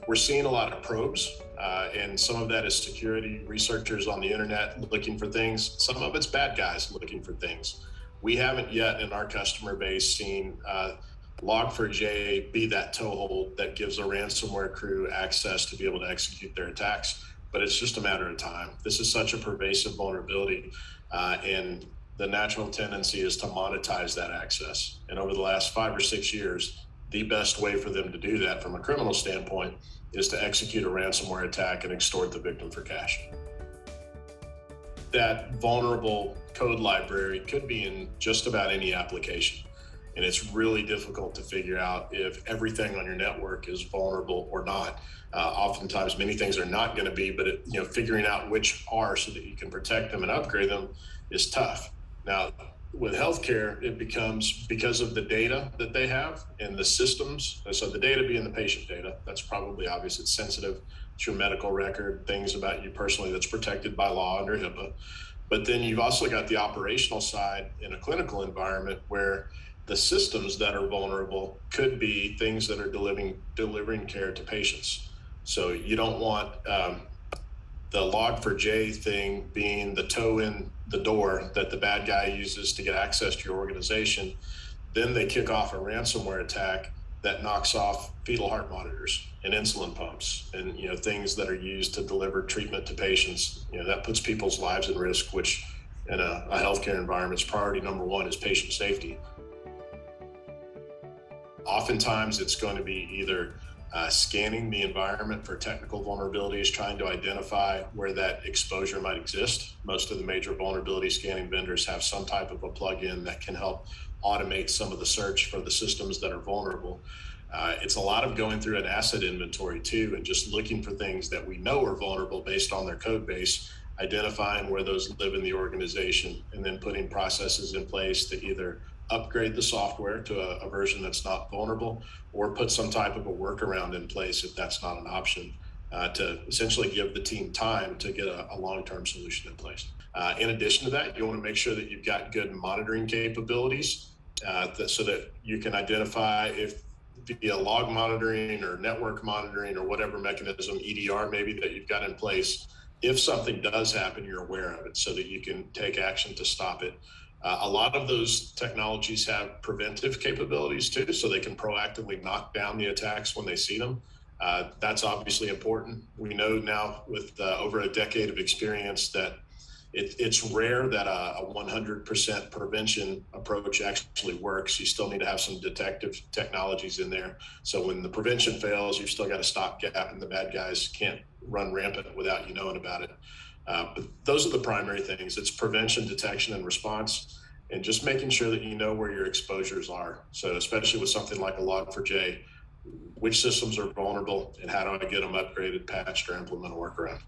We're seeing a lot of probes, and some of that is security researchers on the internet looking for things. Some of it's bad guys looking for things. We haven't yet in our customer base seen Log4j be that toehold that gives a ransomware crew access to be able to execute their attacks, but it's just a matter of time. This is such a pervasive vulnerability, and the natural tendency is to monetize that access. And over the last 5 or 6 years, the best way for them to do that from a criminal standpoint is to execute a ransomware attack and extort the victim for cash. That vulnerable code library could be in just about any application. And it's really difficult to figure out if everything on your network is vulnerable or not. Oftentimes, many things are not going to be, but figuring out which are so that you can protect them and upgrade them is tough. Now, with healthcare, it becomes because of the data that they have and the systems. So the data being the patient data, that's probably obvious. It's sensitive. It's your medical record, things about you personally that's protected by law under HIPAA. But then you've also got the operational side in a clinical environment where the systems that are vulnerable could be things that are delivering care to patients. So you don't want the Log4j thing being the toe in the door that the bad guy uses to get access to your organization. Then they kick off a ransomware attack that knocks off fetal heart monitors and insulin pumps and things that are used to deliver treatment to patients. That puts people's lives in risk, which in a healthcare environment's priority number one is patient safety. Oftentimes it's going to be either scanning the environment for technical vulnerabilities, trying to identify where that exposure might exist. Most of the major vulnerability scanning vendors have some type of a plugin that can help automate some of the search for the systems that are vulnerable. It's a lot of going through an asset inventory too, and just looking for things that we know are vulnerable based on their code base, identifying where those live in the organization, and then putting processes in place to either upgrade the software to a version that's not vulnerable, or put some type of a workaround in place if that's not an option, to essentially give the team time to get a long-term solution in place. In addition to that, you want to make sure that you've got good monitoring capabilities so that you can identify if via log monitoring or network monitoring or whatever mechanism, EDR maybe, that you've got in place, if something does happen, you're aware of it so that you can take action to stop it. A lot of those technologies have preventive capabilities too, so they can proactively knock down the attacks when they see them. That's obviously important. We know now with over a decade of experience that it's rare that a 100% prevention approach actually works. You still need to have some detective technologies in there. So when the prevention fails, you've still got a stopgap and the bad guys can't run rampant without you knowing about it. But those are the primary things. It's prevention, detection, and response, and just making sure that you know where your exposures are. So especially with something like a Log4j, which systems are vulnerable and how do I get them upgraded, patched, or implement a workaround?